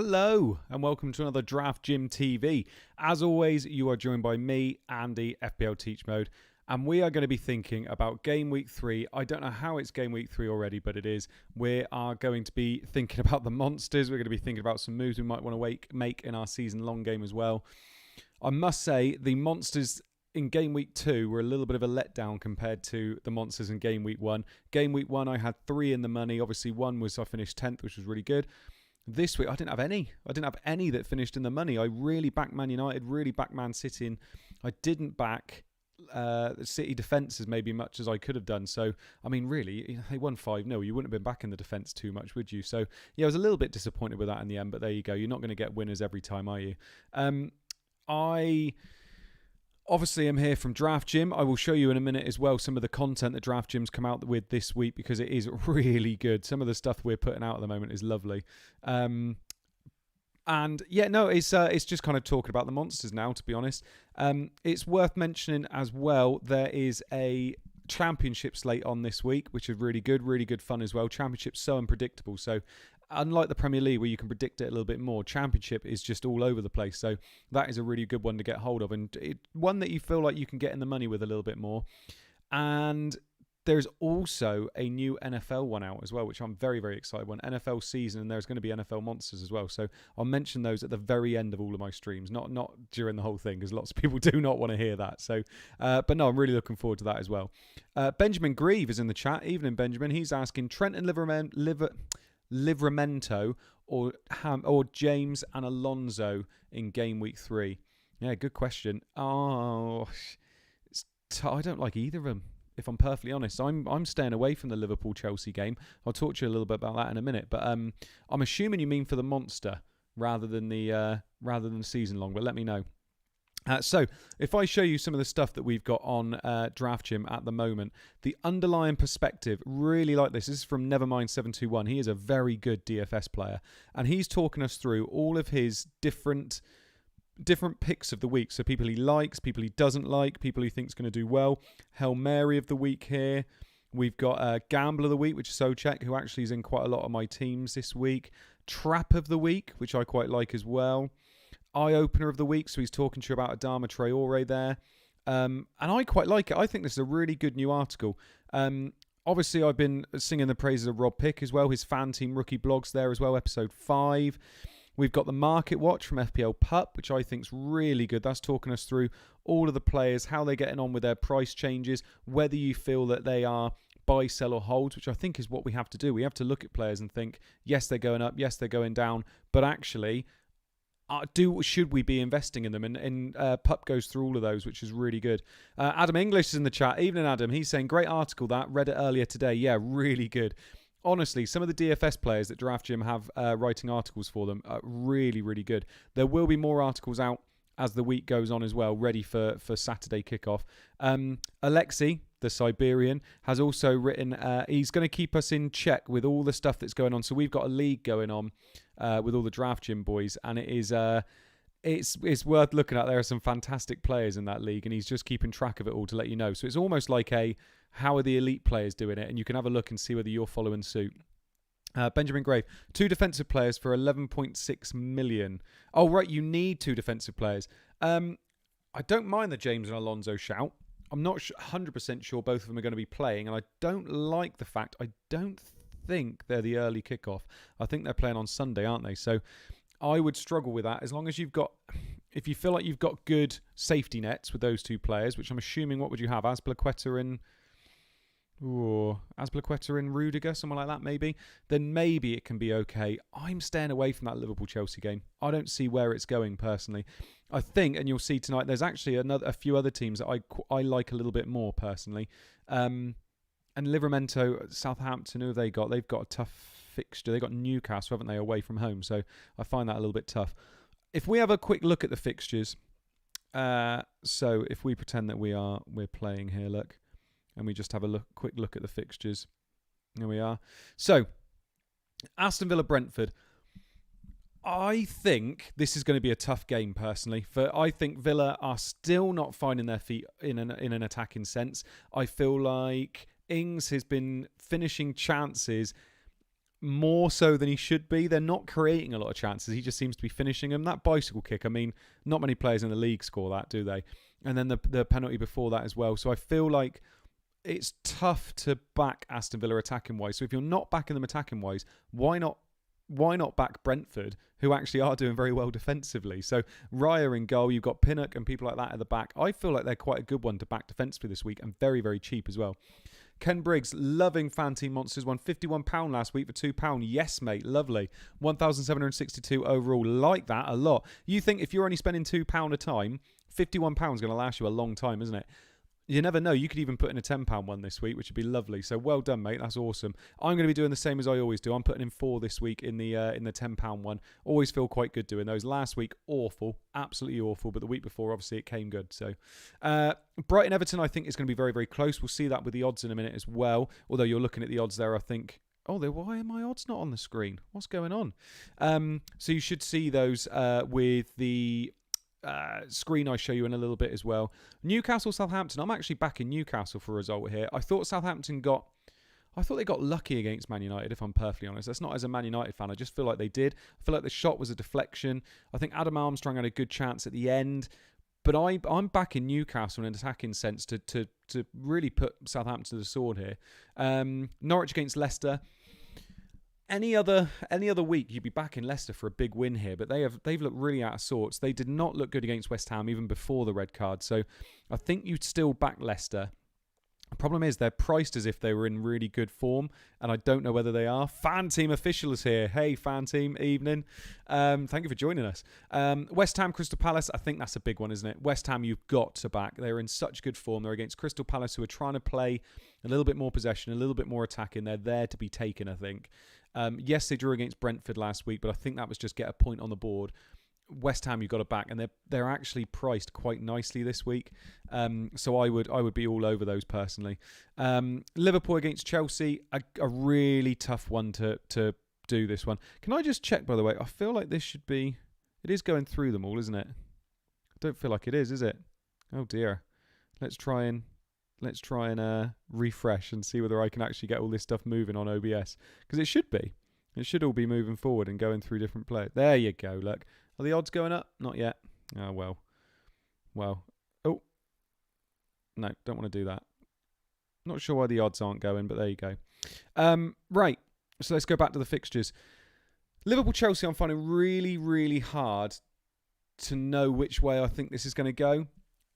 Hello and welcome to another Draft Gym TV. As always, you are joined by me, Andy, FPL Teach Mode, and we are going to be thinking about Game Week 3. I don't know how it's Game Week 3 already, but it is. We are going to be thinking about the monsters. We're going to be thinking about some moves we might want to make in our season-long game as well. I must say, the monsters in Game Week 2 were a little bit of a letdown compared to the monsters in Game Week 1. Game Week 1, I had 3 in the money. Obviously, one was I finished 10th, which was really good. This week, I didn't have any. I didn't have any that finished in the money. I really backed Man United, really backed Man City. I didn't back the City defences maybe much as I could have done. So, I mean, really, they won 5-0. You wouldn't have been backing the defence too much, would you? So, yeah, I was a little bit disappointed with that in the end, but there you go. You're not going to get winners every time, are you? I obviously am here from Draft Gym. I will show you in a minute as well some of the content that Draft Gym's come out with this week because it is really good. Some of the stuff we're putting out at the moment is lovely. And yeah, no, it's just kind of talking about the monsters now, to be honest. It's worth mentioning as well, there is a championship slate on this week, which is really good fun as well. Championship's so unpredictable. So unlike the Premier League where you can predict it a little bit more, Championship is just all over the place. So that is a really good one to get hold of and one that you feel like you can get in the money with a little bit more. And there's also a new NFL one out as well, which I'm very, very excited about. NFL season, and there's going to be NFL monsters as well. So I'll mention those at the very end of all of my streams, not during the whole thing, because lots of people do not want to hear that. So, but no, I'm really looking forward to that as well. Benjamin Grieve is in the chat. Evening, Benjamin. He's asking Trent and Livramento or James and Alonso in Game Week 3. Yeah, good question. I don't like either of them. If I'm perfectly honest, I'm staying away from the Liverpool-Chelsea game. I'll talk to you a little bit about that in a minute. But I'm assuming you mean for the monster rather than the season long. But let me know. So if I show you some of the stuff that we've got on Draft Gym at the moment, the underlying perspective, really like this. This is from Nevermind721. He is a very good DFS player, and he's talking us through all of his different picks of the week. So people he likes, people he doesn't like, people he thinks going to do well. Hail Mary of the week here. We've got Gamble of the week, which is Socek, who actually is in quite a lot of my teams this week. Trap of the week, which I quite like as well. Eye opener of the week, so he's talking to you about Adama Traore there. And I quite like it. I think this is a really good new article. Obviously, I've been singing the praises of Rob Pick as well. His FanTeam rookie blogs there as well, episode 5. We've got the Market Watch from FPL Pup, which I think is really good. That's talking us through all of the players, how they're getting on with their price changes, whether you feel that they are buy, sell or hold, which I think is what we have to do. We have to look at players and think, yes, they're going up, yes, they're going down, but actually, should we be investing in them? And Pup goes through all of those, which is really good. Adam English is in the chat. Evening, Adam. He's saying, great article that. Read it earlier today. Yeah, really good. Honestly, some of the DFS players that Draft Gym have writing articles for them are really, really good. There will be more articles out as the week goes on as well, ready for Saturday kickoff. Alexei, the Siberian, has also written, he's going to keep us in check with all the stuff that's going on. So we've got a league going on with all the Draft Gym boys, and it is it's worth looking at. There are some fantastic players in that league, and he's just keeping track of it all to let you know. So it's almost like how are the elite players doing it, and you can have a look and see whether you're following suit. Benjamin Grave, 2 defensive players for 11.6 million. Oh, right, you need 2 defensive players. I don't mind the James and Alonso shout. I'm not 100% sure both of them are going to be playing, and I don't like the fact I don't think they're the early kickoff. I think they're playing on Sunday, aren't they? So I would struggle with that as long as if you feel like you've got good safety nets with those 2 players, which I'm assuming, what would you have? Azpilicueta and Rudiger, someone like that maybe, then maybe it can be okay. I'm staying away from that Liverpool-Chelsea game. I don't see where it's going personally. I think, and you'll see tonight, there's actually a few other teams that I like a little bit more personally. And Livramento, Southampton, who have they got? They've got a tough fixture. They've got Newcastle, haven't they, away from home. So I find that a little bit tough. If we have a quick look at the fixtures, so if we pretend that we're playing here, look, and we just have a quick look at the fixtures. Here we are. So, Aston Villa, Brentford. I think this is going to be a tough game, personally. I think Villa are still not finding their feet in an attacking sense. I feel like Ings has been finishing chances more so than he should be. They're not creating a lot of chances. He just seems to be finishing them. That bicycle kick, I mean, not many players in the league score that, do they? And then the penalty before that as well. So I feel like it's tough to back Aston Villa attacking wise. So if you're not backing them attacking wise, why not back Brentford, who actually are doing very well defensively? So Raya in goal, you've got Pinnock and people like that at the back. I feel like they're quite a good one to back defensively this week, and very, very cheap as well. Ken Briggs, loving FanTeam Monsters, won £51 last week for £2. Yes, mate, lovely. 1,762 overall. Like that a lot. You think if you're only spending £2 a time, £51 is going to last you a long time, isn't it? You never know. You could even put in a £10 one this week, which would be lovely. So well done, mate. That's awesome. I'm going to be doing the same as I always do. I'm putting in 4 this week in the £10 one. Always feel quite good doing those. Last week, awful. Absolutely awful. But the week before, obviously, it came good. So Brighton Everton, I think, is going to be very, very close. We'll see that with the odds in a minute as well. Although you're looking at the odds there, I think... Oh, why are my odds not on the screen? What's going on? So you should see those with the... screen I show you in a little bit as well. Newcastle Southampton. I'm actually backing Newcastle for a result here. I thought they got lucky against Man United, if I'm perfectly honest. That's not as a Man United fan. I just feel like they did. I feel like the shot was a deflection. I think Adam Armstrong had a good chance at the end. But I'm backing Newcastle in an attacking sense to really put Southampton to the sword here. Norwich against Leicester. Any other week, you'd be backing Leicester for a big win here, but they've looked really out of sorts. They did not look good against West Ham even before the red card, so I think you'd still back Leicester. The problem is they're priced as if they were in really good form, and I don't know whether they are. FanTeam official is here. Hey, FanTeam, evening. Thank you for joining us. West Ham, Crystal Palace, I think that's a big one, isn't it? West Ham, you've got to back. They're in such good form. They're against Crystal Palace, who are trying to play a little bit more possession, a little bit more attacking. They're there to be taken, I think. Yes, they drew against Brentford last week, but I think that was just get a point on the board. West Ham, you've got to back, and they're actually priced quite nicely this week. So I would be all over those personally. Liverpool against Chelsea, a really tough one to do this one. Can I just check, by the way? I feel like this should be... It is going through them all, isn't it? I don't feel like it is it? Oh dear. Let's try and refresh and see whether I can actually get all this stuff moving on OBS. Because it should be. It should all be moving forward and going through different players. There you go, look. Are the odds going up? Not yet. Oh, well. Oh. No, don't want to do that. Not sure why the odds aren't going, but there you go. Right. So let's go back to the fixtures. Liverpool-Chelsea, I'm finding really, really hard to know which way I think this is going to go.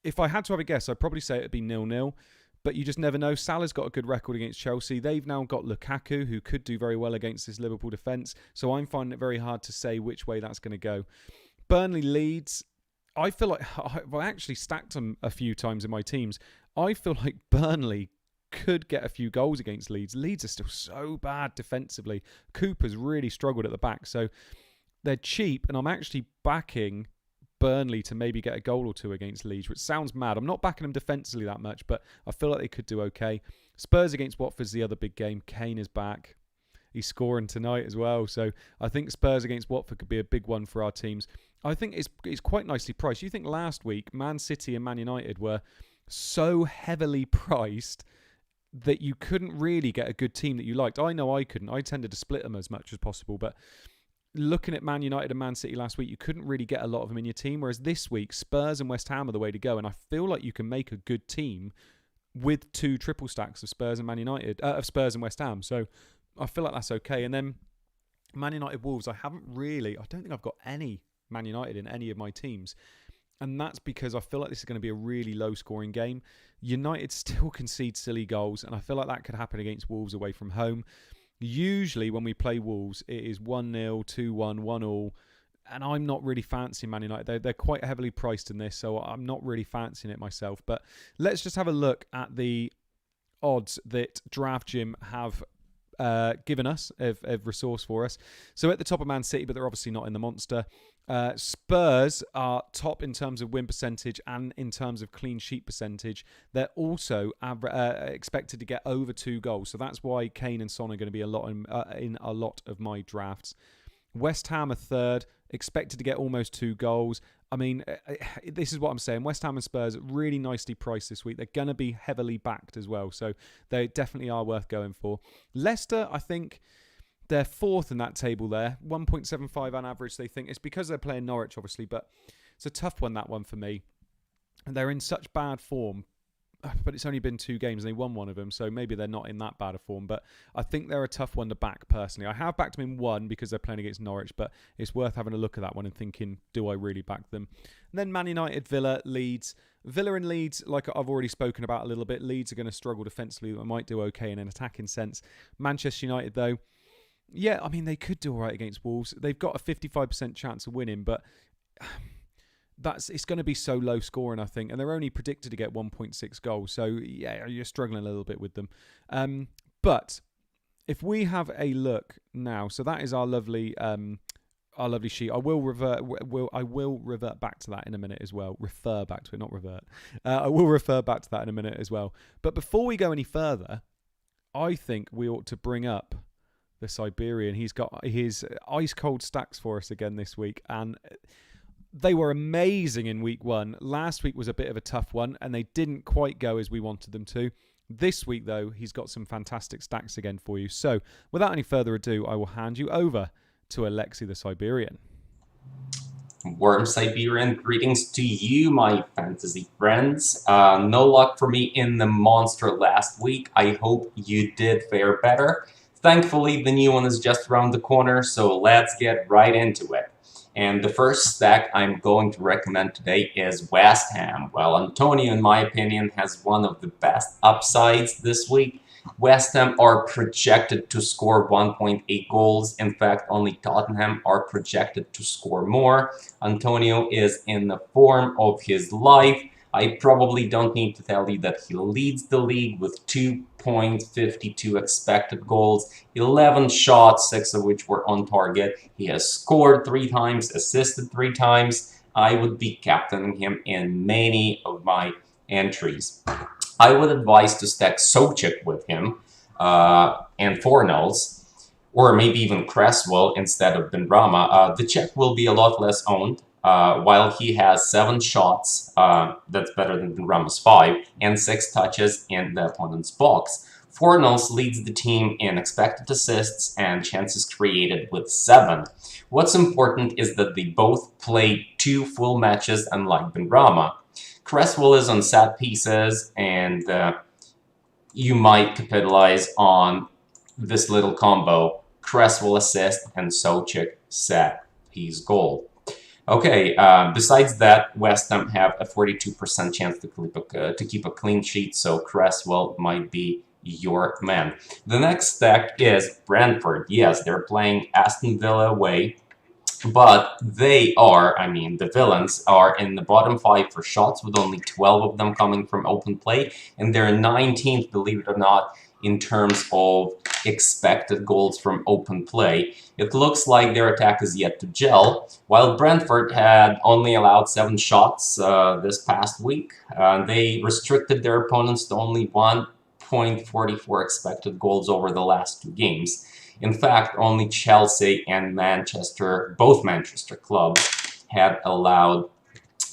If I had to have a guess, I'd probably say it'd be 0-0. But you just never know. Salah's got a good record against Chelsea. They've now got Lukaku, who could do very well against this Liverpool defence. So I'm finding it very hard to say which way that's going to go. Burnley Leeds. I feel like I've actually stacked them a few times in my teams. I feel like Burnley could get a few goals against Leeds. Leeds are still so bad defensively. Cooper's really struggled at the back. So they're cheap, and I'm actually backing Burnley to maybe get a goal or two against Leeds, which sounds mad. I'm not backing them defensively that much, but I feel like they could do okay. Spurs against Watford's the other big game. Kane is back. He's scoring tonight as well. So I think Spurs against Watford could be a big one for our teams. I think it's quite nicely priced. You think last week, Man City and Man United were so heavily priced that you couldn't really get a good team that you liked. I know I couldn't. I tended to split them as much as possible, but looking at Man United and Man City last week, you couldn't really get a lot of them in your team. Whereas this week, Spurs and West Ham are the way to go. And I feel like you can make a good team with 2 triple stacks of Spurs and Man United, of Spurs and West Ham. So I feel like that's okay. And then Man United Wolves, I don't think I've got any Man United in any of my teams. And that's because I feel like this is going to be a really low-scoring game. United still concede silly goals, and I feel like that could happen against Wolves away from home. Usually when we play Wolves, it is 1-0, 2-1, 1-1, and I'm not really fancying Man United. They're quite heavily priced in this, so I'm not really fancying it myself. But let's just have a look at the odds that Draft Gym have given us, of resource for us. So at the top of Man City, but they're obviously not in the monster. Spurs are top in terms of win percentage and in terms of clean sheet percentage. They're also expected to get over 2 goals. So that's why Kane and Son are going to be a lot in a lot of my drafts. West Ham are third, expected to get almost 2 goals. I mean, this is what I'm saying. West Ham and Spurs really nicely priced this week. They're going to be heavily backed as well. So they definitely are worth going for. Leicester, I think they're fourth in that table there, 1.75 on average, they think. It's because they're playing Norwich, obviously, but it's a tough one, that one for me. And they're in such bad form, but it's only been 2 games and they won one of them, so maybe they're not in that bad a form. But I think they're a tough one to back, personally. I have backed them in 1 because they're playing against Norwich, but it's worth having a look at that one and thinking, do I really back them? And then Man United, Villa, Leeds. Villa and Leeds, like I've already spoken about a little bit, Leeds are going to struggle defensively. They might do okay in an attacking sense. Manchester United, though, yeah, I mean, they could do all right against Wolves. They've got a 55% chance of winning, but it's going to be so low scoring, I think, and they're only predicted to get 1.6 goals. So yeah, you're struggling a little bit with them. But if we have a look now, so that is our lovely sheet. I will revert back to that in a minute as well. Refer back to it, not revert. I will refer back to that in a minute as well. But before we go any further, I think we ought to bring up the Siberian. He's got his ice cold stacks for us again this week, and they were amazing in week 1. Last week was a bit of a tough one, and they didn't quite go as we wanted them to. This week, though, he's got some fantastic stacks again for you. So, without any further ado, I will hand you over to Alexi the Siberian. Warm Siberian greetings to you, my fantasy friends. No luck for me in the monster last week. I hope you did fare better. Thankfully, the new one is just around the corner, so let's get right into it. And the first stack I'm going to recommend today is West Ham. Well, Antonio, in my opinion, has one of the best upsides this week. West Ham are projected to score 1.8 goals. In fact, only Tottenham are projected to score more. Antonio is in the form of his life. I probably don't need to tell you that he leads the league with 2.52 expected goals, 11 shots, 6 of which were on target. He has scored 3 times, assisted 3 times. I would be captaining him in many of my entries. I would advise to stack Souček with him and Fornals, or maybe even Cresswell instead of Benrahma. The Czech will be a lot less owned. While he has 7 shots, that's better than Benrahma's 5, and 6 touches in the opponent's box. Fornals leads the team in expected assists and chances created with 7. What's important is that they both played 2 full matches, unlike Benrahma. Cresswell is on set pieces, and you might capitalize on this little combo: Cresswell assist and Souček set piece goal. Okay, besides that, West Ham have a 42% chance to keep a clean sheet, so Cresswell might be your man. The next stack is Brentford. Yes, they're playing Aston Villa away, but they are, the villains are in the bottom 5 for shots, with only 12 of them coming from open play, and they're 19th, believe it or not, in terms of expected goals from open play. It looks like their attack is yet to gel. While Brentford had only allowed 7 shots this past week, they restricted their opponents to only 1.44 expected goals over the last 2 games. In fact, only Chelsea and Manchester, both Manchester clubs, had allowed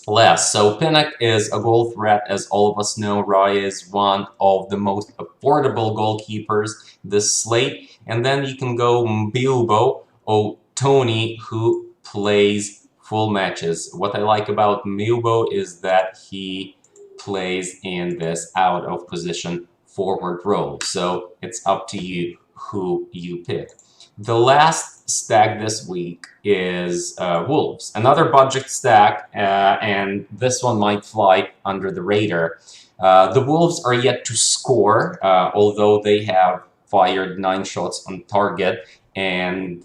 less. So Pinnock is a goal threat, as all of us know. Raya is one of the most affordable goalkeepers this slate. And then you can go Mbilbo or Tony, who plays full matches. What I like about Mbilbo is that he plays in this out of position forward role. So it's up to you who you pick. The last stack this week is Wolves. Another budget stack, and this one might fly under the radar. The Wolves are yet to score, although they have fired 9 shots on target, and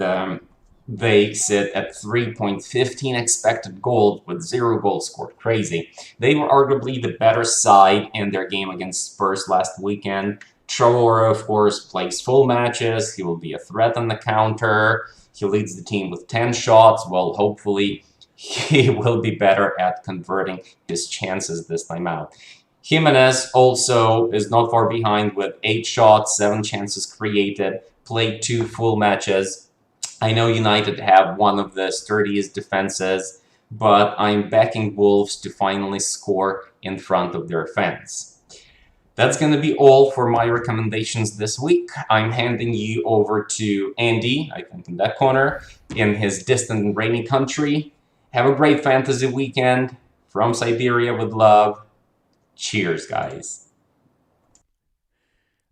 they sit at 3.15 expected goals with 0 goals scored. Crazy. They were arguably the better side in their game against Spurs last weekend. Traore, of course, plays full matches. He will be a threat on the counter. He leads the team with 10 shots. Well, hopefully he will be better at converting his chances this time out. Jimenez also is not far behind with 8 shots, 7 chances created, played 2 full matches. I know United have one of the sturdiest defenses, but I'm backing Wolves to finally score in front of their fans. That's going to be all for my recommendations this week. I'm handing you over to Andy, I think in that corner, in his distant and rainy country. Have a great fantasy weekend. From Siberia with love. Cheers, guys.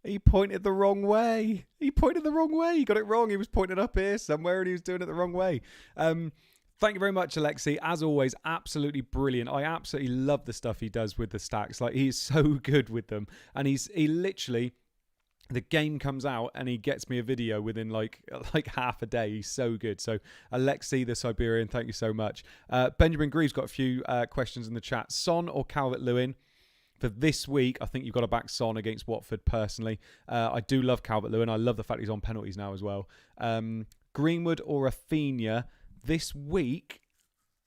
He pointed the wrong way. He pointed the wrong way. He got it wrong. He was pointing up here somewhere and he was doing it the wrong way. Thank you very much, Alexi. As always, absolutely brilliant. I absolutely love the stuff he does with the stacks. Like, he's so good with them. And he literally, the game comes out and he gets me a video within like half a day. He's so good. So Alexi the Siberian, thank you so much. Benjamin Greaves got a few questions in the chat. Son or Calvert-Lewin? For this week, I think you've got to back Son against Watford personally. I do love Calvert-Lewin. I love the fact he's on penalties now as well. Greenwood or Rafinha? This week,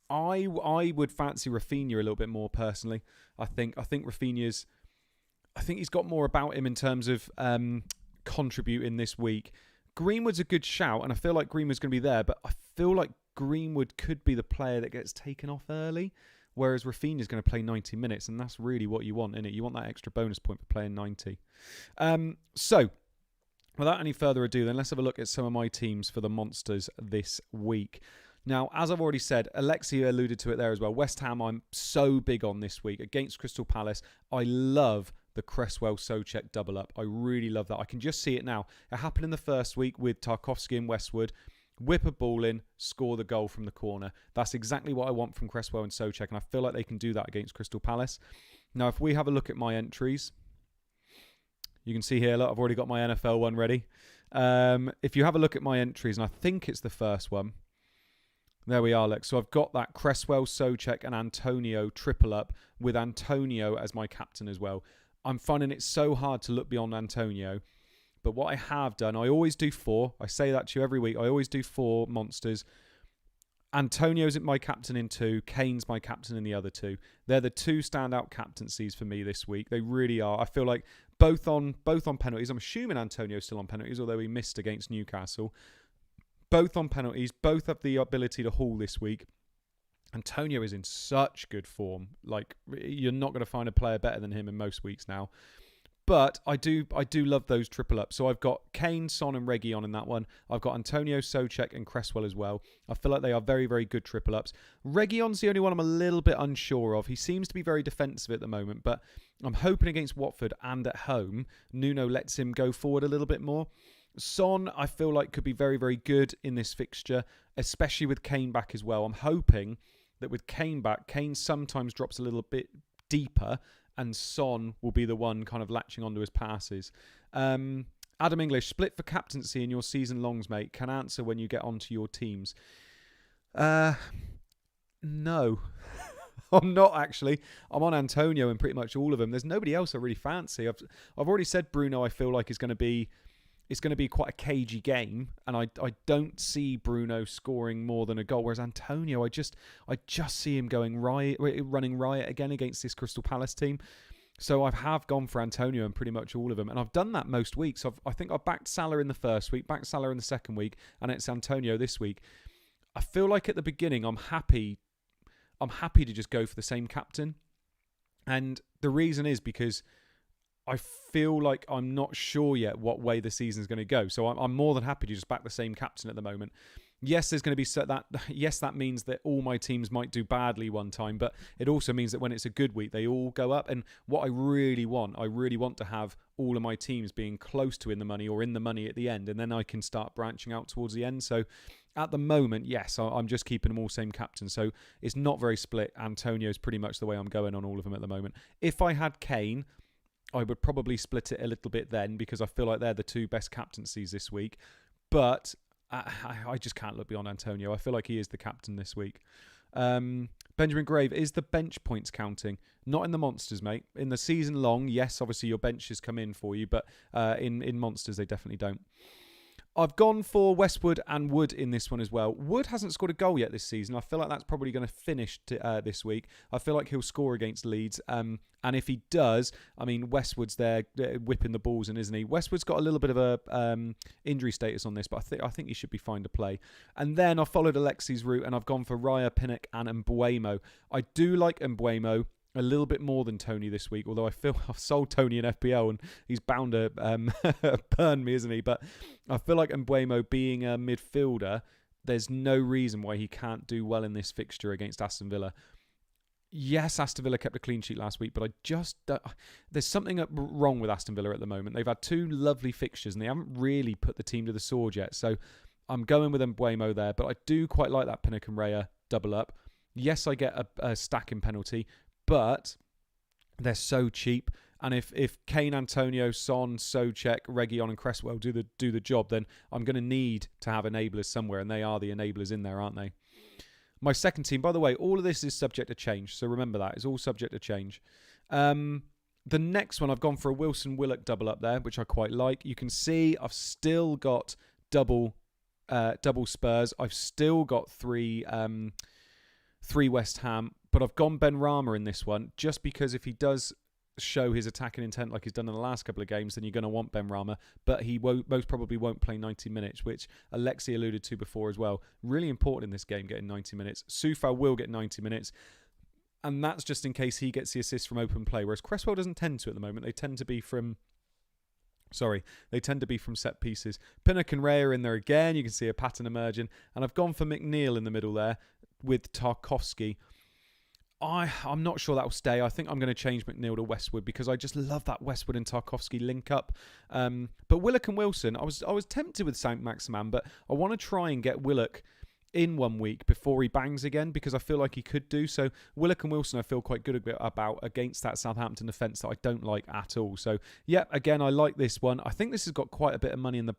I would fancy Rafinha a little bit more personally. I think Rafinha's... I think he's got more about him in terms of contributing this week. Greenwood's a good shout, and I feel like Greenwood's going to be there, but I feel like Greenwood could be the player that gets taken off early, whereas Rafinha's going to play 90 minutes, and that's really what you want, innit? You want that extra bonus point for playing 90. So, without any further ado, then let's have a look at some of my teams for the Monsters this week. Now, as I've already said, Alexia alluded to it there as well. West Ham, I'm so big on this week. Against Crystal Palace, I love the Cresswell-Souček double up. I really love that. I can just see it now. It happened in the first week with Tarkowski and Westwood. Whip a ball in, score the goal from the corner. That's exactly what I want from Cresswell and Souček, and I feel like they can do that against Crystal Palace. Now, if we have a look at my entries, you can see here, look, I've already got my NFL one ready. If you have a look at my entries, and I think it's the first one, there we are, look. So I've got that Cresswell, Souček and Antonio triple up with Antonio as my captain as well. I'm finding it so hard to look beyond Antonio. But what I have done, I always do 4. I say that to you every week. I always do 4 monsters. Antonio's my captain in 2. Kane's my captain in the other 2. They're the 2 standout captaincies for me this week. They really are. I feel like both on penalties. I'm assuming Antonio's still on penalties, although he missed against Newcastle. Both on penalties. Both have the ability to haul this week. Antonio is in such good form. Like, you're not going to find a player better than him in most weeks now. But I do love those triple ups. So I've got Kane, Son and Reguilon in that one. I've got Antonio, Souček and Cresswell as well. I feel like they are very, very good triple ups. Reguilon's the only one I'm a little bit unsure of. He seems to be very defensive at the moment, but I'm hoping against Watford and at home, Nuno lets him go forward a little bit more. Son, I feel like could be very, very good in this fixture, especially with Kane back as well. I'm hoping that with Kane back, Kane sometimes drops a little bit deeper and Son will be the one kind of latching onto his passes. Adam English, split for captaincy in your season longs, mate. Can answer when you get onto your teams. No. I'm not actually. I'm on Antonio in pretty much all of them. There's nobody else I really fancy. I've already said Bruno I feel like is going to be... It's going to be quite a cagey game, and I don't see Bruno scoring more than a goal. Whereas Antonio, I just see him running riot again against this Crystal Palace team. So I have gone for Antonio in pretty much all of them, and I've done that most weeks. I think I backed Salah in the first week, backed Salah in the second week, and it's Antonio this week. I feel like at the beginning I'm happy to just go for the same captain, and the reason is because I feel like I'm not sure yet what way the season's going to go. So I'm more than happy to just back the same captain at the moment. Yes, there's going to be that. Yes, that means that all my teams might do badly one time, but it also means that when it's a good week, they all go up. And what I really want to have all of my teams being close to in the money or in the money at the end, and then I can start branching out towards the end. So at the moment, yes, I'm just keeping them all same captain. So it's not very split. Antonio's pretty much the way I'm going on all of them at the moment. If I had Kane, I would probably split it a little bit then because I feel like they're the 2 best captaincies this week. But I just can't look beyond Antonio. I feel like he is the captain this week. Benjamin Grave, is the bench points counting? Not in the Monsters, mate. In the season long, yes, obviously your benches come in for you, but in Monsters, they definitely don't. I've gone for Westwood and Wood in this one as well. Wood hasn't scored a goal yet this season. I feel like that's probably going to finish this week. I feel like he'll score against Leeds. And if he does, I mean, Westwood's there whipping the balls in, isn't he? Westwood's got a little bit of a injury status on this, but I think he should be fine to play. And then I followed Alexi's route and I've gone for Raya, Pinnock and Mbuemo. I do like Mbuemo. a little bit more than Tony this week, although I feel I've sold Tony in FPL and he's bound to burn me, isn't he? But I feel like Mbeumo being a midfielder, there's no reason why he can't do well in this fixture against Aston Villa. Yes, Aston Villa kept a clean sheet last week, but I just there's something wrong with Aston Villa at the moment. They've had 2 lovely fixtures and they haven't really put the team to the sword yet. So I'm going with Mbeumo there, but I do quite like that Pinnock and Raya double up. Yes, I get a stacking penalty, but they're so cheap. And if Kane, Antonio, Son, Souček, Reguilon and Cresswell do the job, then I'm going to need to have enablers somewhere, and they are the enablers in there, aren't they? My second team, by the way, all of this is subject to change, so remember that. It's all subject to change. The next one, I've gone for a Wilson-Willock double up there, which I quite like. You can see I've still got double Spurs. I've still got 3 West Ham, but I've gone Benrahma in this one, just because if he does show his attacking intent like he's done in the last couple of games, then you're going to want Benrahma, but he most probably won't play 90 minutes, which Alexi alluded to before as well. Really important in this game, getting 90 minutes. Soufal will get 90 minutes, and that's just in case he gets the assist from open play, whereas Cresswell doesn't tend to at the moment. They tend to be from set pieces. Pinnock and Raya are in there again. You can see a pattern emerging, and I've gone for McNeil in the middle there with Tarkowski. I'm not sure that will stay. I think I'm going to change McNeil to Westwood because I just love that Westwood and Tarkowski link up. But Willock and Wilson, I was tempted with Saint Maximin, but I want to try and get Willock in 1 week before he bangs again because I feel like he could do. So Willock and Wilson I feel quite good about against that Southampton defence that I don't like at all. So yeah, again, I like this one. I think this has got quite a bit of money in the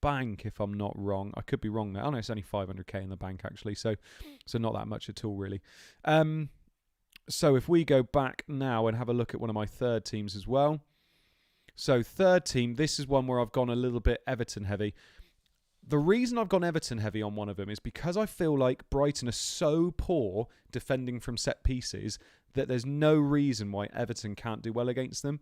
bank if I'm not wrong. I could be wrong there. Oh no, it's only 500k in the bank actually. So not that much at all really. So if we go back now and have a look at one of my third teams as well. So third team, this is one where I've gone a little bit Everton heavy. The reason I've gone Everton heavy on one of them is because I feel like Brighton are so poor defending from set pieces that there's no reason why Everton can't do well against them.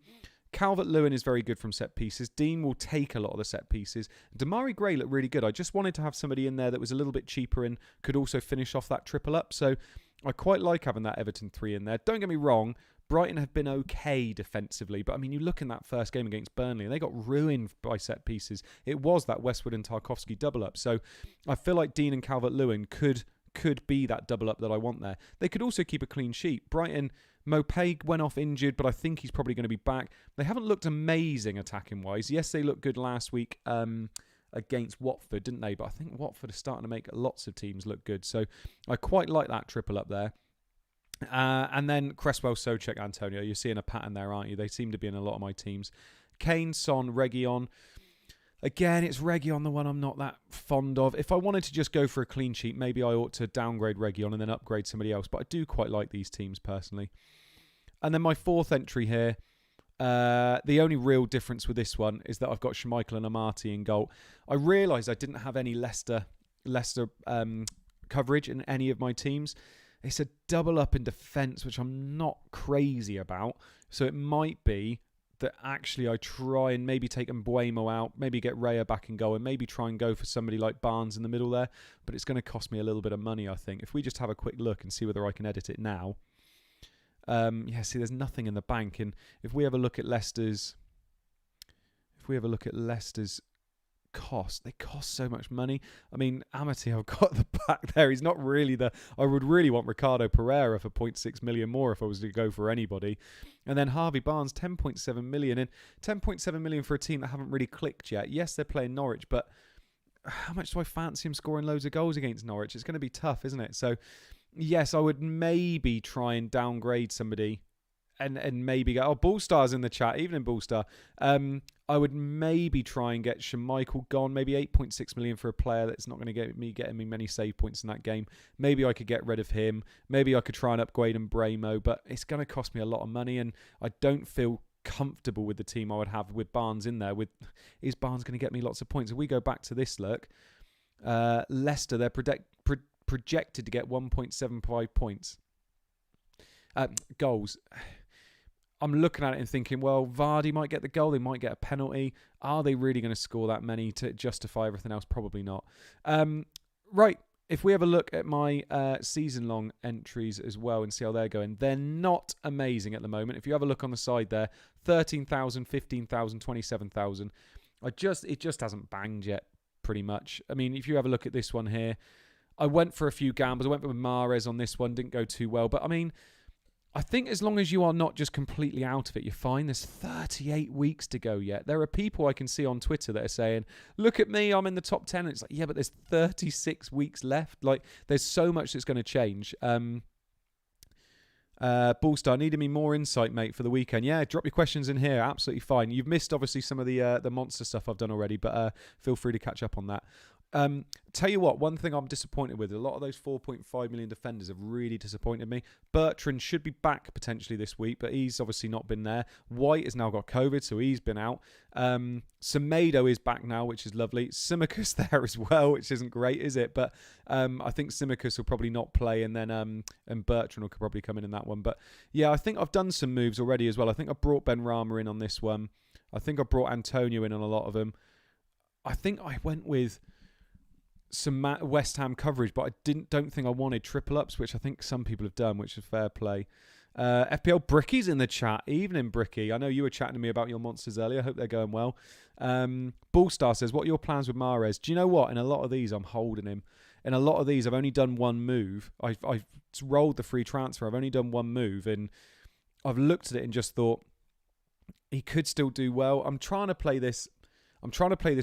Calvert-Lewin is very good from set pieces. Dean will take a lot of the set pieces. Damari Gray looked really good. I just wanted to have somebody in there that was a little bit cheaper and could also finish off that triple up. So I quite like having that Everton 3 in there. Don't get me wrong, Brighton have been okay defensively, but I mean, you look in that first game against Burnley and they got ruined by set pieces. It was that Westwood and Tarkowski double up. So I feel like Dean and Calvert-Lewin could be that double up that I want there. They could also keep a clean sheet. Brighton, Mopay went off injured, but I think he's probably going to be back. They haven't looked amazing attacking wise. Yes, they looked good last week against Watford, didn't they? But I think Watford are starting to make lots of teams look good. So I quite like that triple up there. And then Cresswell, Souček, Antonio. You're seeing a pattern there, aren't you? They seem to be in a lot of my teams. Kane, Son, Reguilon. Again, it's Reguilon, the one I'm not that fond of. If I wanted to just go for a clean sheet, maybe I ought to downgrade Reguilon and then upgrade somebody else. But I do quite like these teams personally. And then my fourth entry here. The only real difference with this one is that I've got Schmeichel and Amati in goal. I realised I didn't have any Leicester coverage in any of my teams. It's a double up in defence, which I'm not crazy about. So it might be that actually I try and maybe take Mbeumo out, maybe get Raya back in goal, and maybe try and go for somebody like Barnes in the middle there. But it's going to cost me a little bit of money, I think. If we just have a quick look and see whether I can edit it now. See, there's nothing in the bank. And if we have a look at Leicester's cost, they cost so much money. I mean, Amity, I've got the back there. He's not really I would really want Ricardo Pereira for 0.6 million more if I was to go for anybody. And then Harvey Barnes, 10.7 million. And 10.7 million for a team that haven't really clicked yet. Yes, they're playing Norwich, but how much do I fancy him scoring loads of goals against Norwich? It's going to be tough, isn't it? So yes, I would maybe try and downgrade somebody and maybe go, Ballstar's in the chat, even in Ballstar. I would maybe try and get Schmeichel gone, maybe 8.6 million for a player that's not going to get me many save points in that game. Maybe I could get rid of him. Maybe I could try and upgrade Mbeumo, but it's going to cost me a lot of money and I don't feel comfortable with the team I would have with Barnes in there. Is Barnes going to get me lots of points? If we go back to this look, Leicester, they're projected to get 1.75 points. Goals. I'm looking at it and thinking, well, Vardy might get the goal. They might get a penalty. Are they really going to score that many to justify everything else? Probably not. Right. if we have a look at my season-long entries as well and see how they're going, they're not amazing at the moment. If you have a look on the side there, 13,000, 15,000, 27,000. It just hasn't banged yet, pretty much. I mean, if you have a look at this one here, I went for a few gambles. I went with Mahrez on this one, didn't go too well. But I mean, I think as long as you are not just completely out of it, you're fine. There's 38 weeks to go yet. There are people I can see on Twitter that are saying, look at me, I'm in the top 10. And it's like, yeah, but there's 36 weeks left. Like, there's so much that's going to change. Ballstar, needed me more insight, mate, for the weekend. Yeah, drop your questions in here. Absolutely fine. You've missed, obviously, some of the monster stuff I've done already, but feel free to catch up on that. Tell you what, one thing I'm disappointed with, a lot of those 4.5 million defenders have really disappointed me. Bertrand should be back potentially this week, but he's obviously not been there. White has now got COVID, so he's been out. Semedo is back now, which is lovely. Simicus there as well, which isn't great, is it? But I think Simicus will probably not play, and then and Bertrand will probably come in that one. But yeah, I think I've done some moves already as well. I think I brought Ben Rama in on this one. I think I brought Antonio in on a lot of them. I think I went with some West Ham coverage, but I don't think I wanted triple ups, which I think some people have done, which is fair play. FPL Bricky's in the chat. Evening, Bricky. I know you were chatting to me about your monsters earlier. I hope they're going well. Ballstar says, what are your plans with Mahrez? Do you know what? In a lot of these, I'm holding him. In a lot of these, I've only done one move. I've rolled the free transfer. I've only done one move, and I've looked at it and just thought he could still do well. I'm trying to play this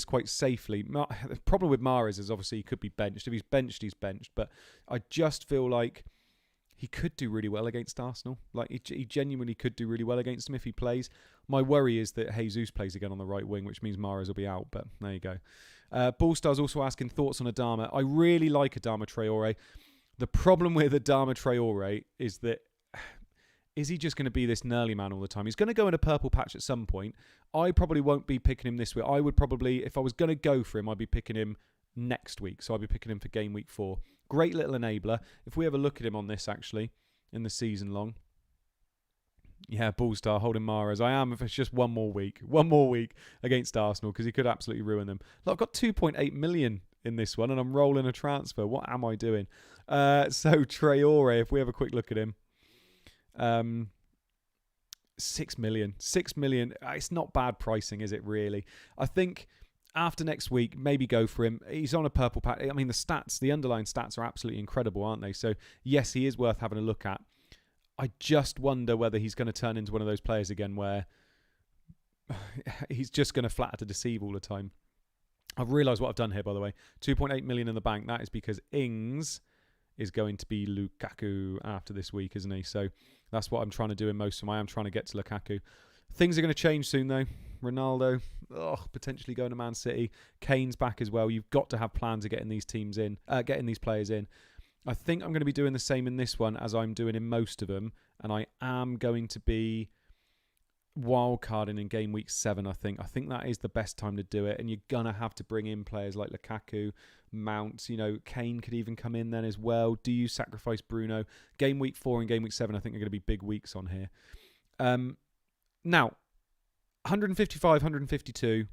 quite safely. The problem with Mahrez is obviously he could be benched. If he's benched, he's benched. But I just feel like he could do really well against Arsenal. Like he genuinely could do really well against them if he plays. My worry is that Jesus plays again on the right wing, which means Mahrez will be out. But there you go. Ballstar's also asking thoughts on Adama. I really like Adama Traore. The problem with Adama Traore is that is he just going to be this gnarly man all the time? He's going to go in a purple patch at some point. I probably won't be picking him this week. I would probably, if I was going to go for him, I'd be picking him next week. So I'd be picking him for game week 4. Great little enabler. If we have a look at him on this, actually, in the season long. Yeah, Ballstar holding Mahrez. I am if it's just one more week against Arsenal, because he could absolutely ruin them. Look, I've got 2.8 million in this one, and I'm rolling a transfer. What am I doing? So Traore, if we have a quick look at him. 6 million. It's not bad pricing, is it really? I think after next week, maybe go for him. He's on a purple patch. I mean, the underlying stats are absolutely incredible, aren't they? So yes, he is worth having a look at. I just wonder whether he's going to turn into one of those players again where he's just going to flatter to deceive all the time. I've realised what I've done here, by the way. 2.8 million in the bank. That is because Ings is going to be Lukaku after this week, isn't he? So that's what I'm trying to do in most of my. I'm trying to get to Lukaku. Things are going to change soon, though. Ronaldo, potentially going to Man City. Kane's back as well. You've got to have plans of getting these teams in, getting these players in. I think I'm going to be doing the same in this one as I'm doing in most of them, and I am going to be wildcarding in game week 7. I think that is the best time to do it, and you're gonna have to bring in players like Lukaku, Mount. Kane could even come in then as well. Do you sacrifice Bruno? Game week 4 and game week 7, I think, are going to be big weeks on here. Now, 155, 152.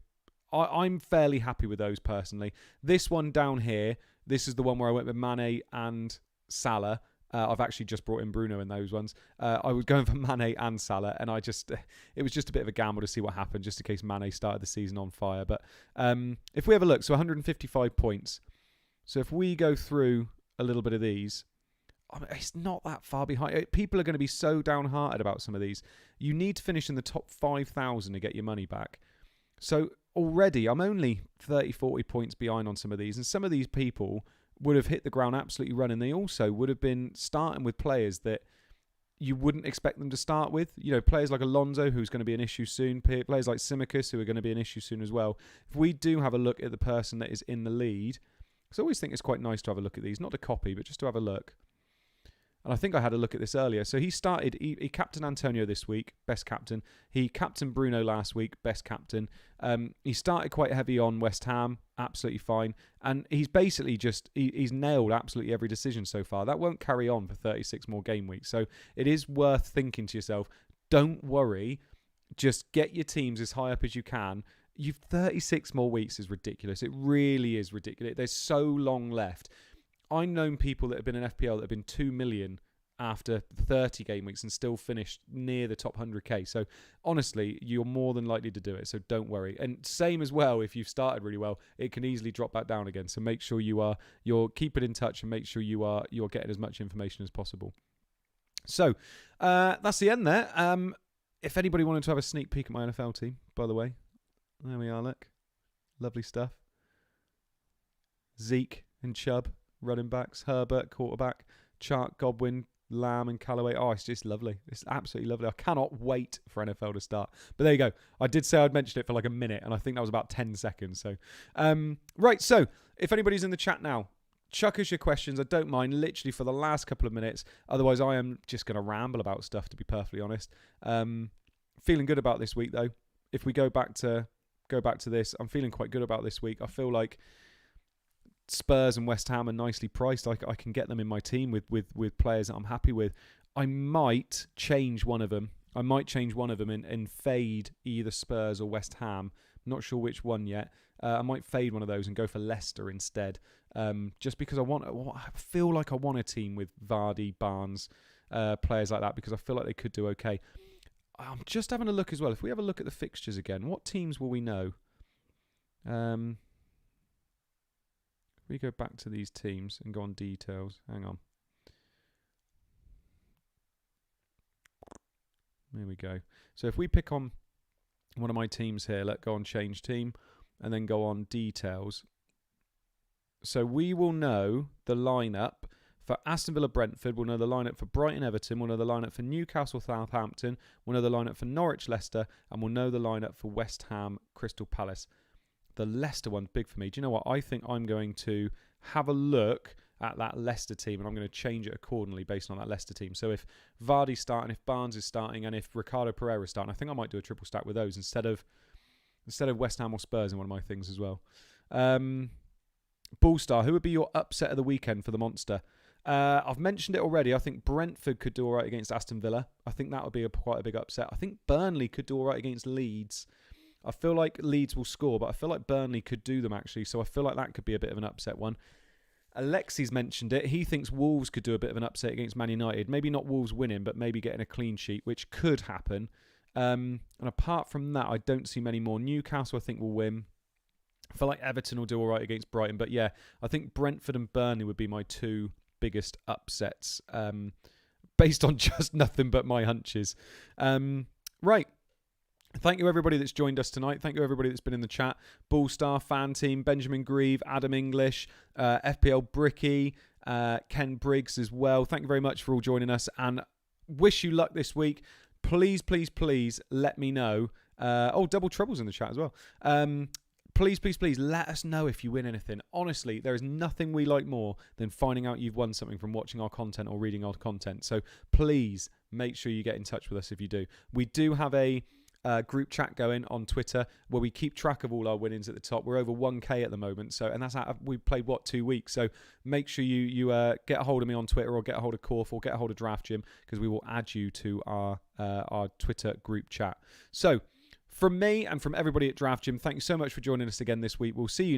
I'm fairly happy with those personally. This one down here, this is the one where I went with Mane and Salah. I've actually just brought in Bruno in those ones. I was going for Mane and Salah, and it was just a bit of a gamble to see what happened, just in case Mane started the season on fire. But if we have a look, so 155 points. So if we go through a little bit of these, it's not that far behind. People are going to be so downhearted about some of these. You need to finish in the top 5,000 to get your money back. So already, I'm only 30, 40 points behind on some of these, and some of these people would have hit the ground absolutely running. They also would have been starting with players that you wouldn't expect them to start with. Players like Alonso, who's going to be an issue soon. Players like Simicus, who are going to be an issue soon as well. If we do have a look at the person that is in the lead, because I always think it's quite nice to have a look at these. Not to copy, but just to have a look. And I think I had a look at this earlier. So he started, he captained Antonio this week, best captain. He captained Bruno last week, best captain. He started quite heavy on West Ham, absolutely fine. And he's basically he's nailed absolutely every decision so far. That won't carry on for 36 more game weeks. So it is worth thinking to yourself, don't worry, just get your teams as high up as you can. 36 more weeks is ridiculous. It really is ridiculous. There's so long left. I've known people that have been in FPL that have been 2 million after 30 game weeks and still finished near the top 100k. So honestly, you're more than likely to do it. So don't worry. And same as well, if you've started really well, it can easily drop back down again. So make sure you're keeping in touch and make sure you're getting as much information as possible. So that's the end there. If anybody wanted to have a sneak peek at my NFL team, by the way, there we are. Look, lovely stuff. Zeke and Chubb, running backs. Herbert, quarterback. Chark, Godwin, Lamb and Callaway. Oh, it's just lovely. It's absolutely lovely. I cannot wait for NFL to start. But there you go. I did say I'd mention it for like a minute, and I think that was about 10 seconds. So, right. So, if anybody's in the chat now, chuck us your questions. I don't mind, literally for the last couple of minutes. Otherwise, I am just going to ramble about stuff, to be perfectly honest. Feeling good about this week, though. If we go back to this, I'm feeling quite good about this week. I feel like Spurs and West Ham are nicely priced. I can get them in my team with players that I'm happy with. I might change one of them. And fade either Spurs or West Ham. I'm not sure which one yet. I might fade one of those and go for Leicester instead. Just because I feel like I want a team with Vardy, Barnes, players like that, because I feel like they could do okay. I'm just having a look as well. If we have a look at the fixtures again, what teams will we know? We go back to these teams and go on details. Hang on. There we go. So if we pick on one of my teams here, let's go on change team and then go on details. So we will know the lineup for Aston Villa Brentford. We'll know the lineup for Brighton Everton. We'll know the lineup for Newcastle Southampton. We'll know the lineup for Norwich Leicester. And we'll know the lineup for West Ham Crystal Palace. The Leicester one's big for me. Do you know what? I think I'm going to have a look at that Leicester team and I'm going to change it accordingly based on that Leicester team. So if Vardy's starting, if Barnes is starting, and if Ricardo Pereira's starting, I think I might do a triple stack with those instead of West Ham or Spurs in one of my things as well. Ballstar, who would be your upset of the weekend for the Monster? I've mentioned it already. I think Brentford could do all right against Aston Villa. I think that would be quite a big upset. I think Burnley could do all right against Leeds. I feel like Leeds will score, but I feel like Burnley could do them actually. So I feel like that could be a bit of an upset one. Alexi's mentioned it. He thinks Wolves could do a bit of an upset against Man United. Maybe not Wolves winning, but maybe getting a clean sheet, which could happen. And apart from that, I don't see many more. Newcastle, I think, will win. I feel like Everton will do all right against Brighton. But yeah, I think Brentford and Burnley would be my two biggest upsets based on just nothing but my hunches. Right. Thank you, everybody that's joined us tonight. Thank you, everybody that's been in the chat. Ballstar, FanTeam, Benjamin Grieve, Adam English, FPL Bricky, Ken Briggs as well. Thank you very much for all joining us and wish you luck this week. Please, please, please let me know. Double Trouble's in the chat as well. Please, please, please let us know if you win anything. Honestly, there is nothing we like more than finding out you've won something from watching our content or reading our content. So please make sure you get in touch with us if you do. We do have a group chat going on Twitter where we keep track of all our winnings at the top. We're over 1k at the moment, so and that's how we played 2 weeks. So make sure you get a hold of me on Twitter or get a hold of Corf or get a hold of Draft Gym because we will add you to our Twitter group chat. So from me and from everybody at Draft Gym, thank you so much for joining us again this week. We'll see you